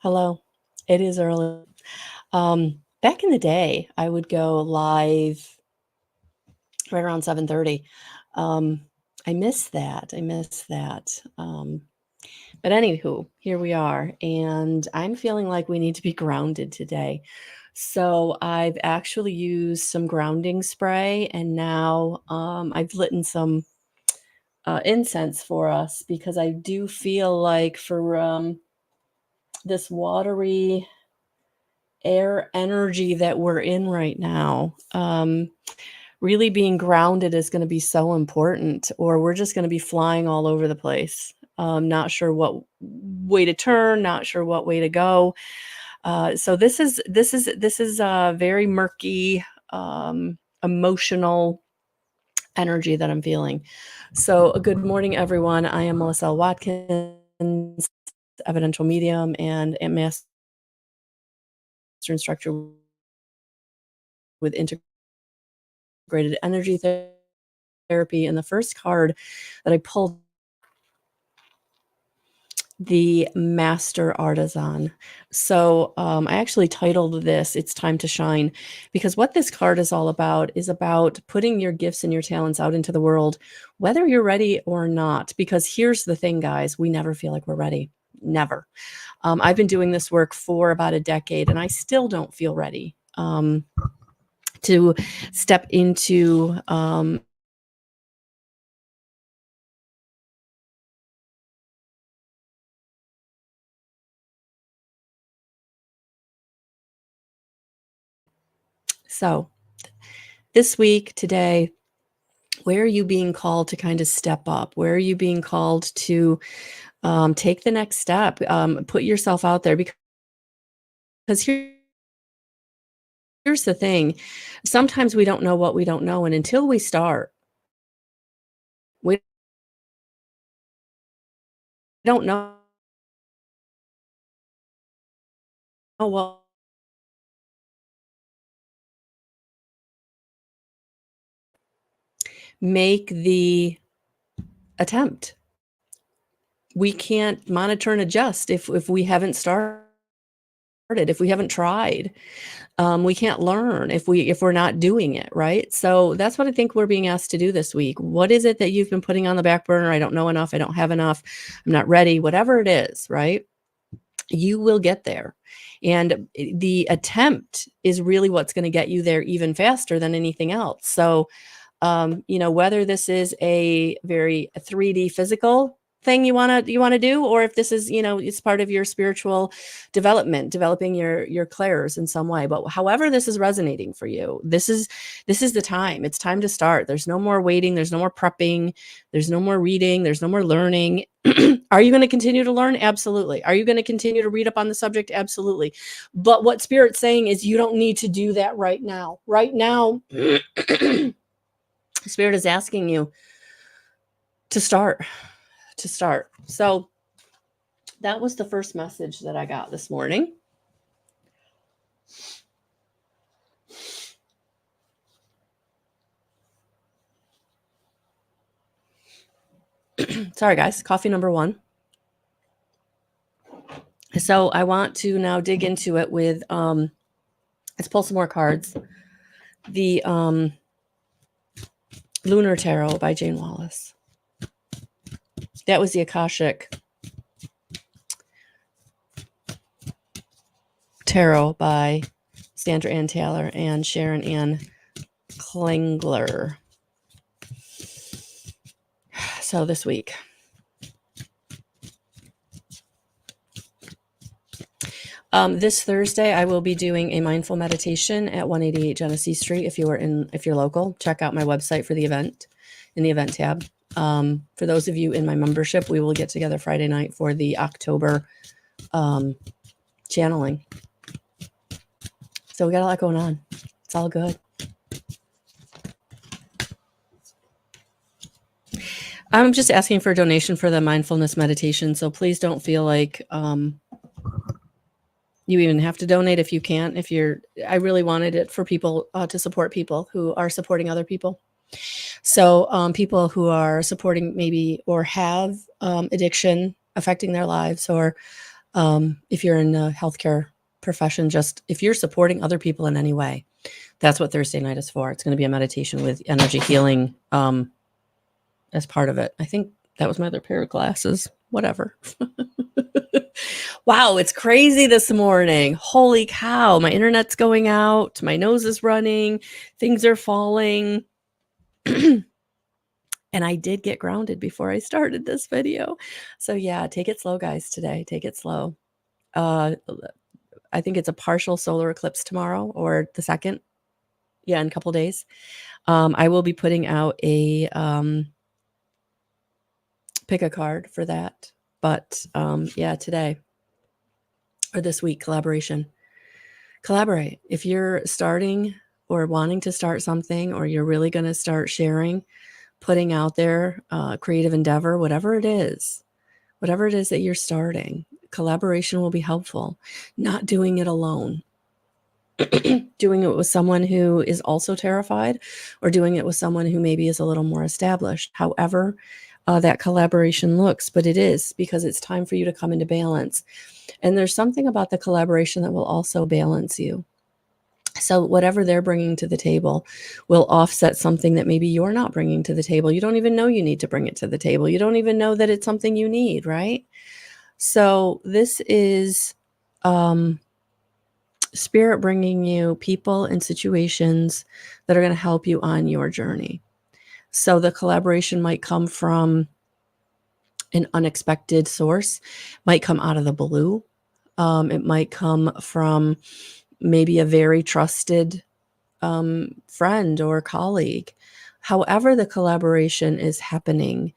Hello. It is early. Back in the day, I would go live right around 7:30. Um, I miss that. I miss that. But anywho, here we are, and I'm feeling like we need to be grounded today. So I've actually used some grounding spray, and now I've lit some incense for us because I do feel like for this watery air energy that we're in right now, really being grounded is going to be so important, or we're just going to be flying all over the place. Not sure what way to turn, not sure what way to go. So this is a very murky, emotional energy that I'm feeling. So good morning, everyone. I am Melissa Watkins, evidential medium and a master instructor with integrated energy therapy. And the first card that I pulled, the Master Artisan. So I actually titled this "It's Time to Shine," because what this card is all about is about putting your gifts and your talents out into the world, whether you're ready or not. Because here's the thing, guys, we never feel like we're ready. Never. I've been doing this work for about a decade, and I still don't feel ready to step into so this week, today, where are you being called to kind of step up? Where are you being called to take the next step? Put yourself out there, because here's the thing. Sometimes we don't know what we don't know. And until we start, we don't know what make the attempt. We can't monitor and adjust if we haven't started, if we haven't tried. We can't learn if we're not doing it, right? So that's what I think we're being asked to do this week. What is it that you've been putting on the back burner? I don't know enough. I don't have enough. I'm not ready. Whatever it is, right? You will get there. And the attempt is really what's going to get you there even faster than anything else. So, whether this is a very 3D physical thing you want to do, or if this is, it's part of your spiritual development, developing your clairs in some way. But however this is resonating for you, this is the time. It's time to start. There's no more waiting. There's no more prepping. There's no more reading. There's no more learning. Are you going to continue to learn? Absolutely. Are you going to continue to read up on the subject? Absolutely. But what Spirit's saying is you don't need to do that right now. Right now, Spirit is asking you to start. So that was the first message that I got this morning. Sorry, guys. Coffee number one. So I want to now dig into it with, let's pull some more cards. The Lunar Tarot by Jane Wallace. That was the Akashic Tarot by Sandra Ann Taylor and Sharon Ann Klingler. So this week, this Thursday, I will be doing a mindful meditation at 188 Genesee Street. If you're local, check out my website for the event in the event tab. For those of you in my membership, we will get together Friday night for the October channeling. So we got a lot going on. It's all good. I'm just asking for a donation for the mindfulness meditation. So please don't feel like you even have to donate if you can't. I really wanted it for people to support people who are supporting other people. So people who are supporting maybe or have addiction affecting their lives, or If you're in a healthcare profession, just if you're supporting other people in any way, that's what Thursday night is for. It's going to be a meditation with energy healing as part of it. I think that was my other pair of glasses. Whatever. Wow, it's crazy this morning. Holy cow. My internet's going out. My nose is running. Things are falling. And I did get grounded before I started this video. So yeah, take it slow, guys, today. Take it slow. I think it's a partial solar eclipse tomorrow or the second. Yeah, in a couple days. I will be putting out a pick a card for that. But yeah, today or this week, collaboration. Collaborate. If you're starting or wanting to start something, or you're really going to start sharing, putting out there, creative endeavor, whatever it is that you're starting, collaboration will be helpful. Not doing it alone. Doing it with someone who is also terrified, or doing it with someone who maybe is a little more established. However, that collaboration looks, but it is because it's time for you to come into balance. And there's something about the collaboration that will also balance you. So whatever they're bringing to the table will offset something that maybe you're not bringing to the table. You don't even know you need to bring it to the table. You don't even know that it's something you need, right? So this is Spirit bringing you people and situations that are going to help you on your journey. So the collaboration might come from an unexpected source, might come out of the blue. It might come from maybe a very trusted friend or colleague. However the collaboration is happening,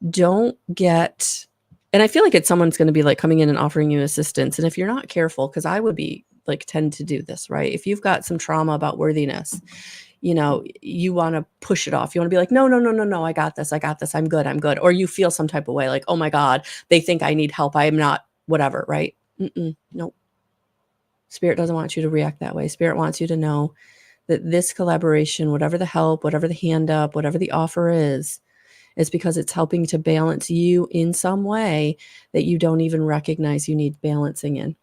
don't get, and I feel like it's someone's going to be like coming in and offering you assistance. And if you're not careful, because I would be like, tend to do this, right? If you've got some trauma about worthiness, you want to push it off. You want to be like, no, I got this. I'm good. Or you feel some type of way like, oh my God, they think I need help. I am not, whatever, right? Nope. Spirit doesn't want you to react that way. Spirit wants you to know that this collaboration, whatever the help, whatever the hand up, whatever the offer is because it's helping to balance you in some way that you don't even recognize you need balancing in.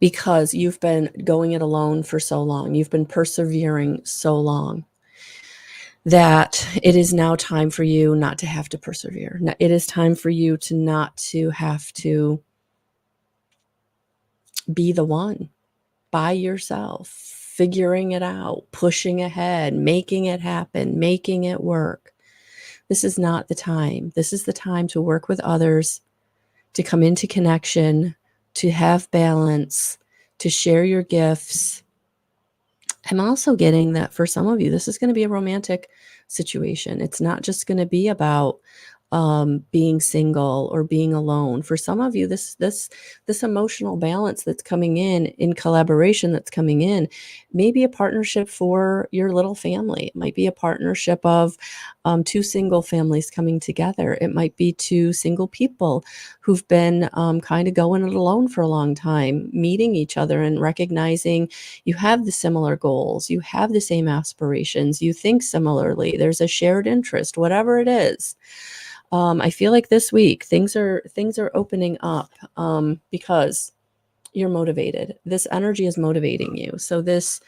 Because you've been going it alone for so long. You've been persevering so long that it is now time for you not to have to persevere. It is time for you to not to have to be the one by yourself, figuring it out, pushing ahead, making it happen, making it work. This is not the time. This is the time to work with others, to come into connection, to have balance, to share your gifts. I'm also getting that for some of you, this is going to be a romantic situation. It's not just going to be about being single or being alone. For some of you, this emotional balance that's coming in collaboration that's coming in, maybe a partnership for your little family. It might be a partnership of two single families coming together. It might be two single people who've been kind of going it alone for a long time, meeting each other and recognizing you have the similar goals, you have the same aspirations, you think similarly, there's a shared interest, whatever it is. I feel like this week things are opening up because you're motivated. This energy is motivating you. So this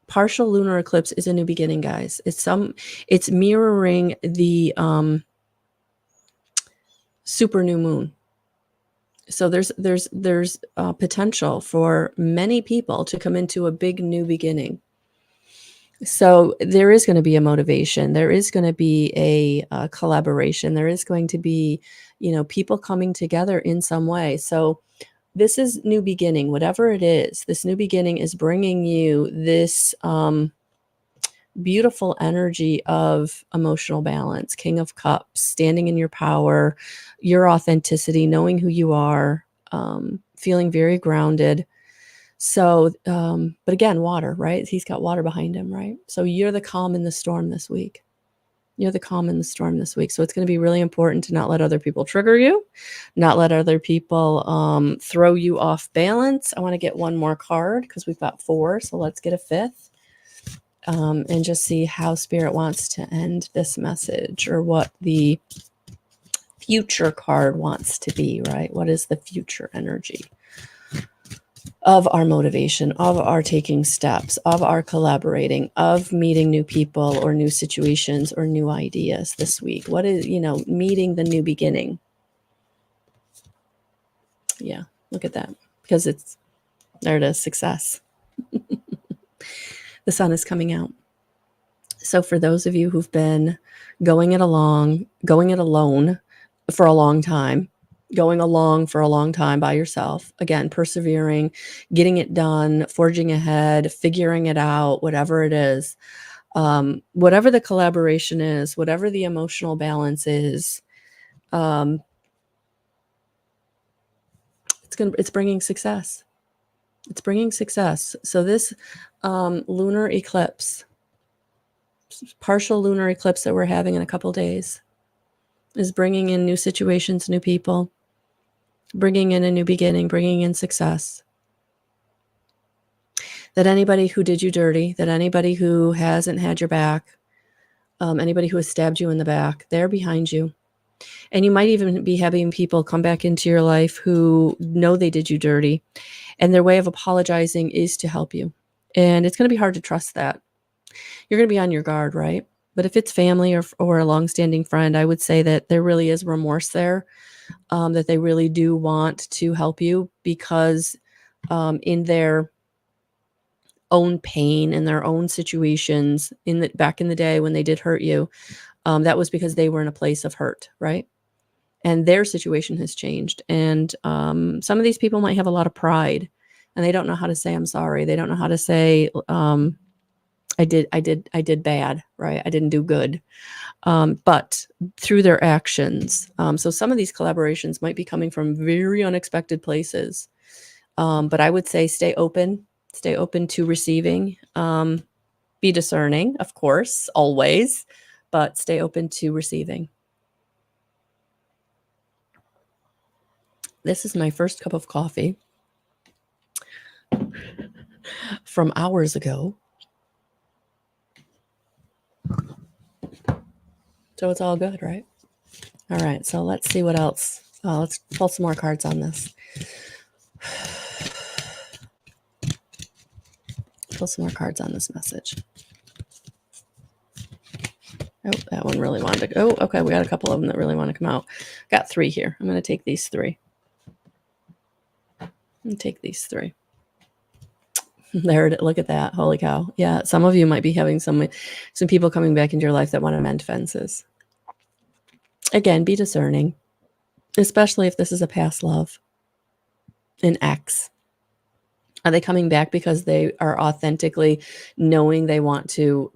partial lunar eclipse is a new beginning, guys. It's mirroring the super new moon. So there's potential for many people to come into a big new beginning. So there is going to be a motivation. There is going to be a collaboration. There is going to be, people coming together in some way. So this is new beginning, whatever it is. This new beginning is bringing you this beautiful energy of emotional balance, King of Cups, standing in your power, your authenticity, knowing who you are, feeling very grounded. So, but again, water, right? He's got water behind him, right? So you're the calm in the storm this week. You're the calm in the storm this week. So it's going to be really important to not let other people trigger you, not let other people throw you off balance. I want to get one more card because we've got 4. So let's get a 5th and just see how Spirit wants to end this message, or what the future card wants to be, right? What is the future energy of our motivation, of our taking steps, of our collaborating, of meeting new people or new situations or new ideas this week? What is, meeting the new beginning? Yeah, look at that. Because there it is, success. The sun is coming out. So for those of you who've been going it alone for a long time, going along for a long time by yourself, again, persevering, getting it done, forging ahead, figuring it out, whatever it is, whatever the collaboration is, whatever the emotional balance is, it's bringing success. It's bringing success. So this lunar eclipse, partial lunar eclipse that we're having in a couple days, is bringing in new situations, new people, bringing in a new beginning, bringing in success. That anybody who did you dirty, that anybody who hasn't had your back, anybody who has stabbed you in the back, they're behind you. And you might even be having people come back into your life who know they did you dirty, and their way of apologizing is to help you. And it's going to be hard to trust that. You're going to be on your guard, right? But if it's family or a longstanding friend, I would say that there really is remorse there, that they really do want to help you, because in their own pain, in their own situations, back in the day when they did hurt you, that was because they were in a place of hurt, right? And their situation has changed. And some of these people might have a lot of pride, and they don't know how to say, I'm sorry. They don't know how to say, I did bad, right? I didn't do good. But through their actions. So some of these collaborations might be coming from very unexpected places. But I would say stay open to receiving. Be discerning, of course, always, but stay open to receiving. This is my first cup of coffee from hours ago. So it's all good, right? All right, so let's see what else. Let's pull some more cards on this. Pull some more cards on this message. Oh, that one really wanted to go. Oh, okay, we got a couple of them that really want to come out. Got 3 here. I'm going to take these 3. There, look at that. Holy cow. Yeah, some of you might be having some people coming back into your life that want to mend fences. Again, be discerning, especially if this is a past love, an ex. Are they coming back because they are authentically knowing they want to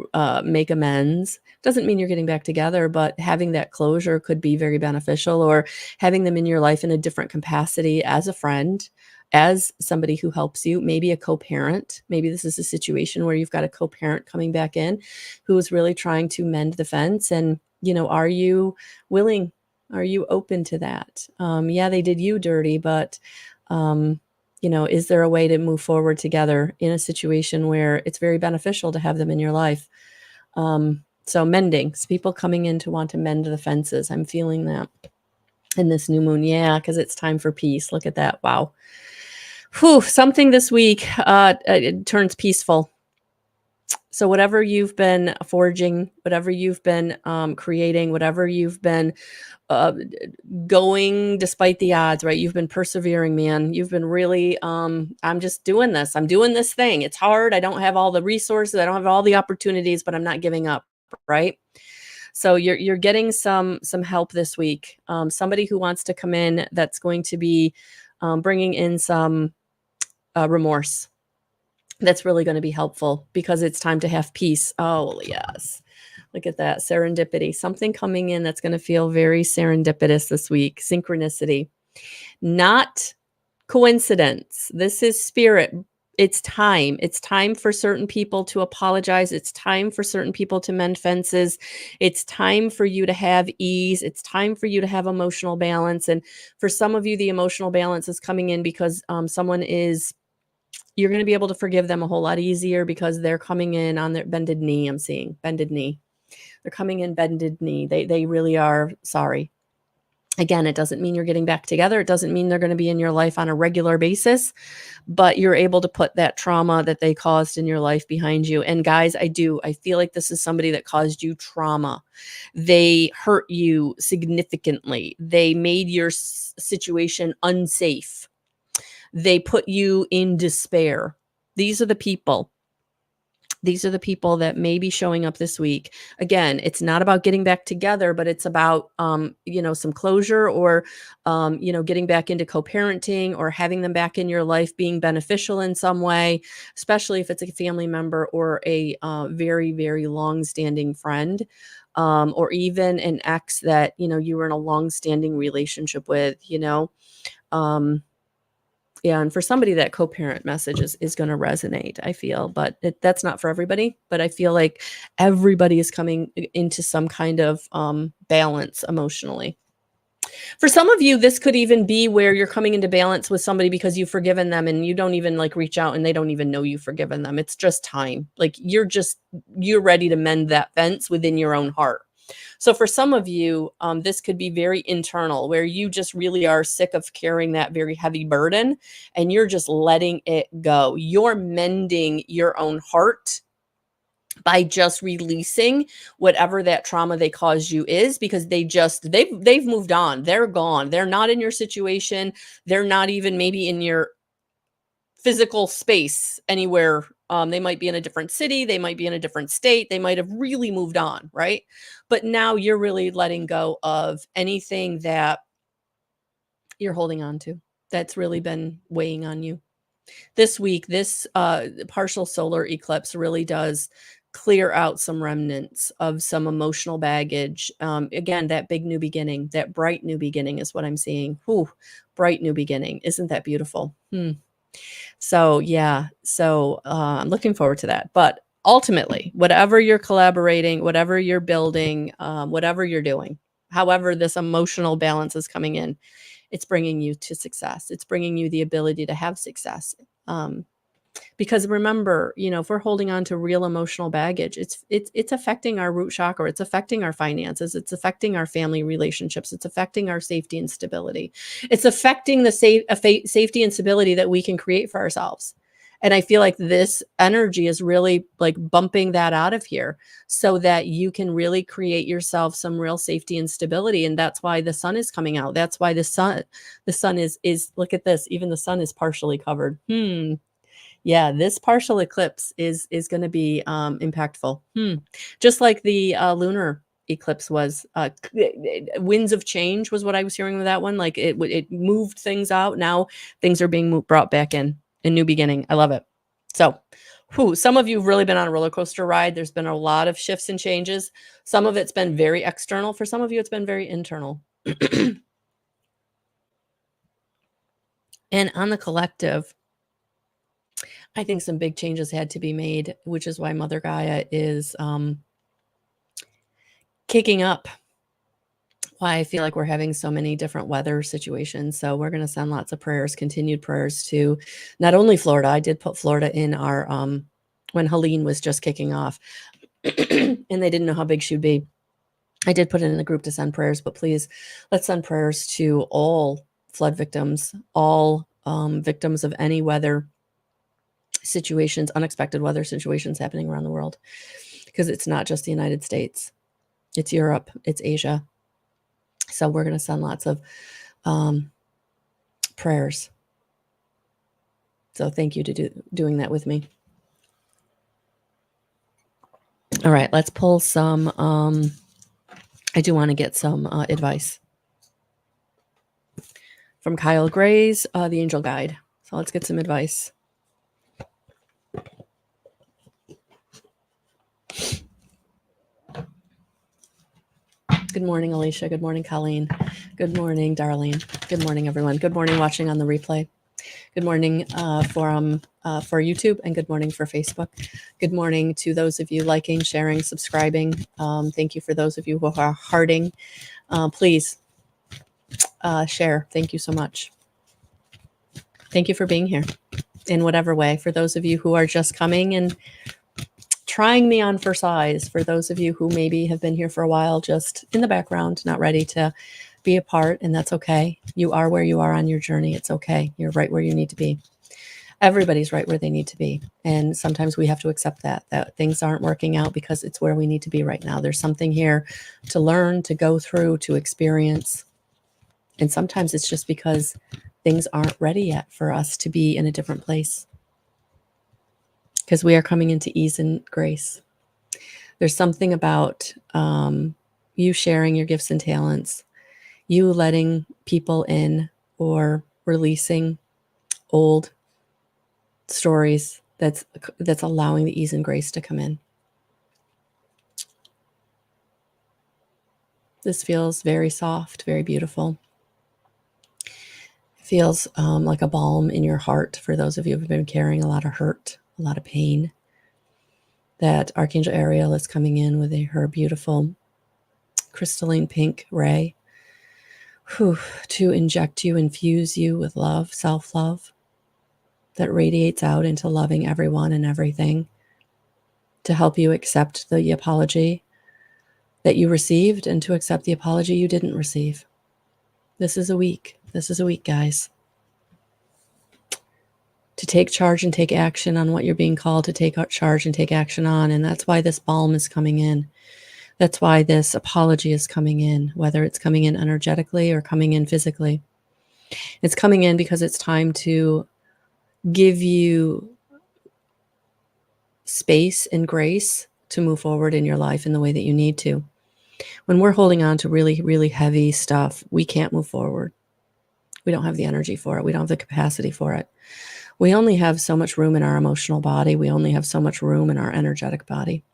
make amends? Doesn't mean you're getting back together, but having that closure could be very beneficial, or having them in your life in a different capacity, as a friend, as somebody who helps you, maybe a co-parent. Maybe this is a situation where you've got a co-parent coming back in who is really trying to mend the fence. And, are you willing? Are you open to that? Yeah, they did you dirty, but is there a way to move forward together in a situation where it's very beneficial to have them in your life? So mending, so people coming in to want to mend the fences. I'm feeling that in this new moon. Yeah, because it's time for peace. Look at that. Wow. Whew, something this week it turns peaceful. So whatever you've been forging, whatever you've been creating, whatever you've been going despite the odds, right? You've been persevering, man. You've been really, I'm just doing this. I'm doing this thing. It's hard. I don't have all the resources. I don't have all the opportunities, but I'm not giving up, right? So you're getting some help this week. Somebody who wants to come in that's going to be bringing in some remorse. That's really going to be helpful, because it's time to have peace. Oh, yes. Look at that. Serendipity. Something coming in that's going to feel very serendipitous this week. Synchronicity. Not coincidence. This is spirit. It's time. It's time for certain people to apologize. It's time for certain people to mend fences. It's time for you to have ease. It's time for you to have emotional balance. And for some of you, the emotional balance is coming in because you're going to be able to forgive them a whole lot easier, because they're coming in on their bended knee. I'm seeing bended knee. They're coming in bended knee. They really are sorry. Again, it doesn't mean you're getting back together. It doesn't mean they're going to be in your life on a regular basis, but you're able to put that trauma that they caused in your life behind you. And guys, I feel like this is somebody that caused you trauma. They hurt you significantly. They made your situation unsafe. They put you in despair. These are the people. These are the people that may be showing up this week. Again, it's not about getting back together, but it's about, some closure, or, getting back into co-parenting, or having them back in your life being beneficial in some way, especially if it's a family member or a very, very long-standing friend, or even an ex that, you were in a long-standing relationship with, um, yeah, and for somebody, that co-parent message is going to resonate, I feel, but that's not for everybody. But I feel like everybody is coming into some kind of balance emotionally. For some of you, this could even be where you're coming into balance with somebody because you've forgiven them, and you don't even like reach out, and they don't even know you've forgiven them. It's just time. Like you're ready to mend that fence within your own heart. So for some of you, this could be very internal, where you just really are sick of carrying that very heavy burden, and you're just letting it go. You're mending your own heart by just releasing whatever that trauma they caused you is, because they've moved on. They're gone. They're not in your situation. They're not even maybe in your physical space anywhere. They might be in a different city. They might be in a different state. They might have really moved on, right? But now you're really letting go of anything that you're holding on to that's really been weighing on you. This week, this partial solar eclipse really does clear out some remnants of some emotional baggage. Again, that big new beginning, that bright new beginning is what I'm seeing. Ooh, bright new beginning. Isn't that beautiful? So yeah, I'm looking forward to that. But ultimately, whatever you're collaborating, whatever you're building, whatever you're doing, however this emotional balance is coming in, it's bringing you to success. It's bringing you the ability to have success. Because remember, if we're holding on to real emotional baggage, it's affecting our root chakra. It's affecting our finances. It's affecting our family relationships. It's affecting our safety and stability. It's affecting the safety and stability that we can create for ourselves. And I feel like this energy is really like bumping that out of here, so that you can really create yourself some real safety and stability. And that's why the sun is coming out. That's why the sun is look at this. Even the sun is partially covered. Yeah, this partial eclipse is going to be impactful. Just like the lunar eclipse was. Winds of change was what I was hearing with that one. Like it moved things out. Now things are being brought back in. A new beginning. I love it. So, some of you have really been on a roller coaster ride. There's been a lot of shifts and changes. Some of it's been very external. For some of you, it's been very internal. And on the collective, I think some big changes had to be made, which is why Mother Gaia is kicking up. Why I feel like we're having so many different weather situations. So we're going to send lots of prayers, continued prayers to not only Florida. I did put Florida in our, when Helene was just kicking off and they didn't know how big she'd be. I did put it in the group to send prayers, but please let's send prayers to all flood victims, all victims of any weather situations, unexpected weather situations happening around the world, because it's not just the United States. It's Europe, it's Asia. So we're going to send lots of prayers. So thank you to doing that with me. All right, let's pull some. I do want to get some advice from Kyle Gray's The Angel Guide. So let's get some advice. Good morning, Alicia. Good morning, Colleen. Good morning, Darlene. Good morning, everyone. Good morning, watching on the replay. Good morning for YouTube, and good morning for Facebook. Good morning to those of you liking, sharing, subscribing. Thank you for those of you who are hearting. Please share. Thank you so much. Thank you for being here in whatever way. For those of you who are just coming and trying me on for size, for those of you who maybe have been here for a while, just in the background, not ready to be apart, and that's okay. You are where you are on your journey. It's okay. You're right where you need to be. Everybody's right where they need to be. And sometimes we have to accept that things aren't working out because it's where we need to be right now. There's something here to learn, to go through, to experience. And sometimes it's just because things aren't ready yet for us to be in a different place. Because we are coming into ease and grace. There's something about you sharing your gifts and talents, you letting people in or releasing old stories that's allowing the ease and grace to come in. This feels very soft, very beautiful. It feels like a balm in your heart for those of you who've been carrying a lot of hurt, a lot of pain. That Archangel Ariel is coming in with her beautiful crystalline pink ray to inject you, infuse you with love, self-love that radiates out into loving everyone and everything, to help you accept the apology that you received and to accept the apology you didn't receive. This is a week. This is a week, guys. To take charge and take action on what you're being called to take charge and take action on. And that's why this balm is coming in. That's why this apology is coming in, whether it's coming in energetically or coming in physically. It's coming in because it's time to give you space and grace to move forward in your life in the way that you need to. When we're holding on to really, really heavy stuff, we can't move forward. We don't have the energy for it. We don't have the capacity for it. We only have so much room in our emotional body. We only have so much room in our energetic body.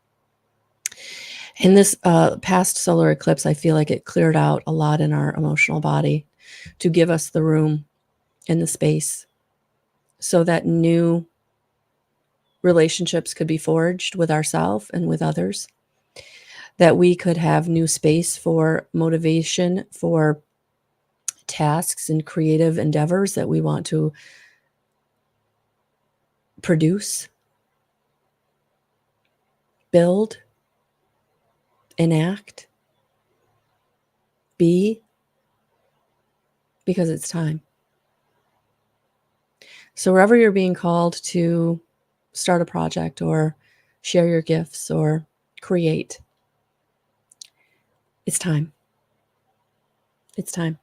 In this past solar eclipse, I feel like it cleared out a lot in our emotional body to give us the room and the space so that new relationships could be forged with ourselves and with others, that we could have new space for motivation, for tasks and creative endeavors that we want to produce, build, enact, be, because it's time. So wherever you're being called to start a project or share your gifts or create, it's time. It's time.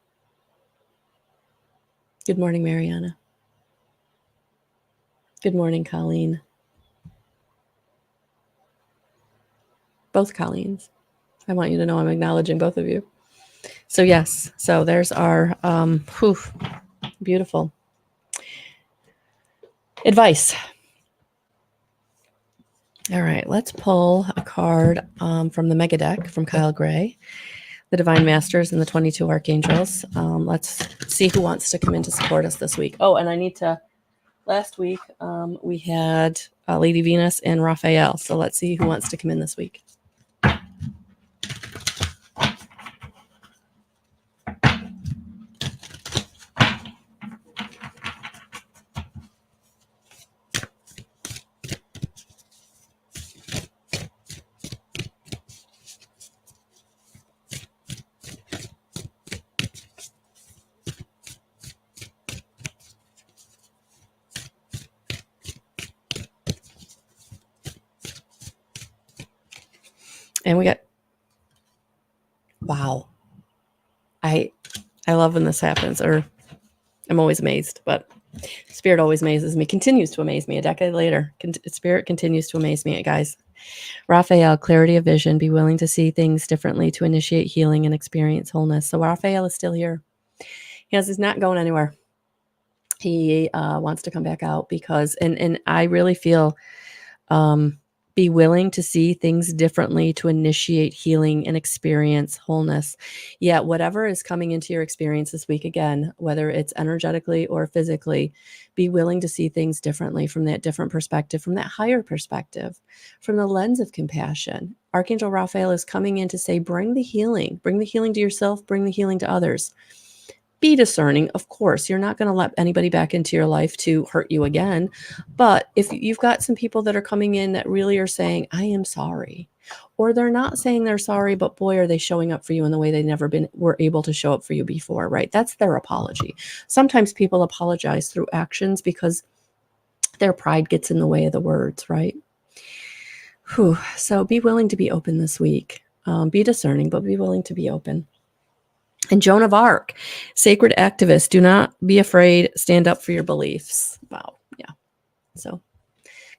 Good morning, Mariana. Good morning, Colleen. Both Colleens. I want you to know I'm acknowledging both of you. So yes, so there's our beautiful advice. All right, let's pull a card from the Mega Deck from Kyle Gray, the Divine Masters and the 22 Archangels. Let's see who wants to come in to support us this week. Oh, and I need to, last week we had Lady Venus and Raphael. So let's see who wants to come in this week. And we got, wow. I love when this happens, or I'm always amazed, but Spirit always amazes me, continues to amaze me a decade later. Spirit continues to amaze me, guys. Raphael, clarity of vision, be willing to see things differently to initiate healing and experience wholeness. So Raphael is still here. He's not going anywhere. He wants to come back out because, and I really feel, be willing to see things differently to initiate healing and experience wholeness. Yeah, whatever is coming into your experience this week, again, whether it's energetically or physically, be willing to see things differently from that different perspective, from that higher perspective, from the lens of compassion. Archangel Raphael is coming in to say, bring the healing to yourself, bring the healing to others. Be discerning. Of course, you're not going to let anybody back into your life to hurt you again. But if you've got some people that are coming in that really are saying, I am sorry. Or they're not saying they're sorry, but boy, are they showing up for you in the way they never were able to show up for you before, right? That's their apology. Sometimes people apologize through actions because their pride gets in the way of the words, right? Whew. So be willing to be open this week. Be discerning, but be willing to be open. And Joan of Arc, sacred activist, do not be afraid, stand up for your beliefs. Wow. Yeah. So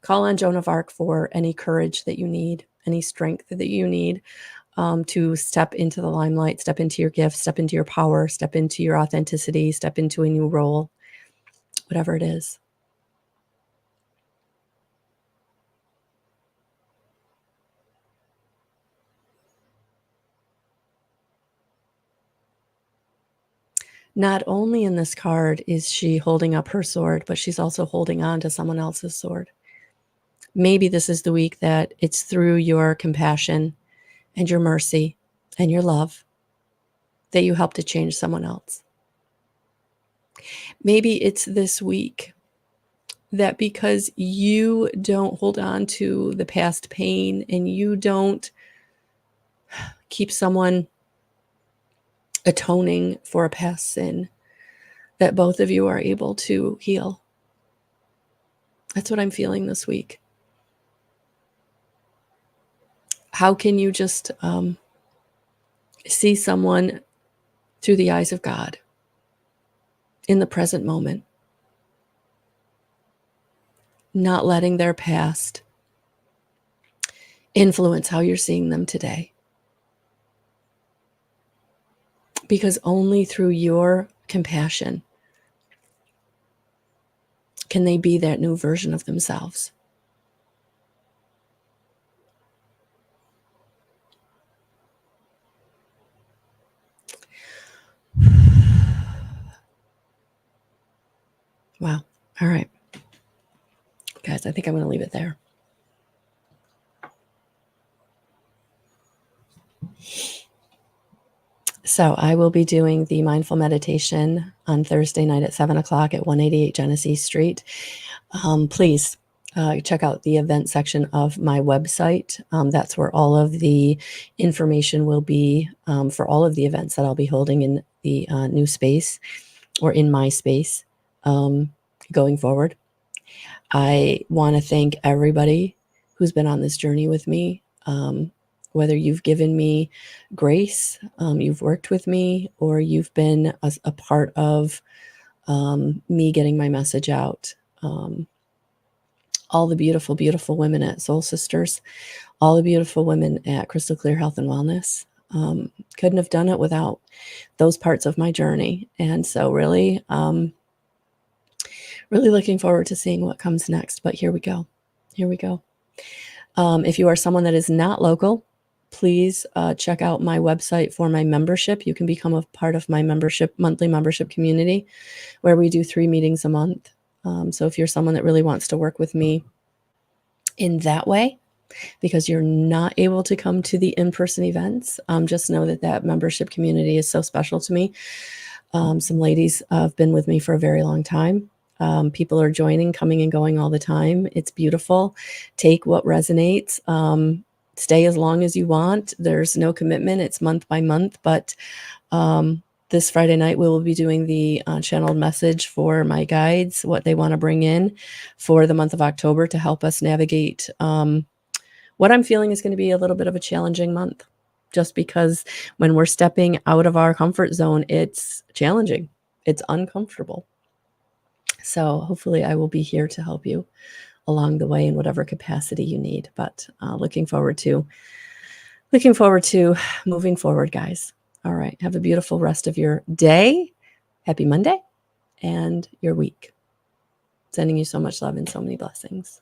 call on Joan of Arc for any courage that you need, any strength that you need to step into the limelight, step into your gift, step into your power, step into your authenticity, step into a new role, whatever it is. Not only in this card is she holding up her sword, but she's also holding on to someone else's sword. Maybe this is the week that it's through your compassion and your mercy and your love that you help to change someone else. Maybe it's this week that because you don't hold on to the past pain and you don't keep someone atoning for a past sin, that both of you are able to heal. That's what I'm feeling this week. How can you just see someone through the eyes of God in the present moment, not letting their past influence how you're seeing them today? Because only through your compassion can they be that new version of themselves. Wow. All right. Guys, I think I'm going to leave it there. So I will be doing the mindful meditation on Thursday night at 7 o'clock at 188 Genesee Street. Please check out the event section of my website. That's where all of the information will be for all of the events that I'll be holding in the new space or in my space going forward. I want to thank everybody who's been on this journey with me. Whether you've given me grace, you've worked with me, or you've been a part of me getting my message out. All the beautiful, beautiful women at Soul Sisters, all the beautiful women at Crystal Clear Health and Wellness. Couldn't have done it without those parts of my journey. And so really, really looking forward to seeing what comes next. But here we go. Here we go. If you are someone that is not local, please check out my website for my membership. You can become a part of my monthly membership community where we do 3 meetings a month. So if you're someone that really wants to work with me in that way, because you're not able to come to the in-person events, just know that membership community is so special to me. Some ladies have been with me for a very long time. People are joining, coming and going all the time. It's beautiful. Take what resonates. Stay as long as you want. There's no commitment. It's month by month. But this Friday night, we will be doing the channeled message for my guides, what they want to bring in for the month of October to help us navigate what I'm feeling is going to be a little bit of a challenging month. Just because when we're stepping out of our comfort zone, it's challenging. It's uncomfortable. So hopefully I will be here to help you along the way in whatever capacity you need. But looking forward to moving forward, guys. All right. Have a beautiful rest of your day. Happy Monday and your week. Sending you so much love and so many blessings.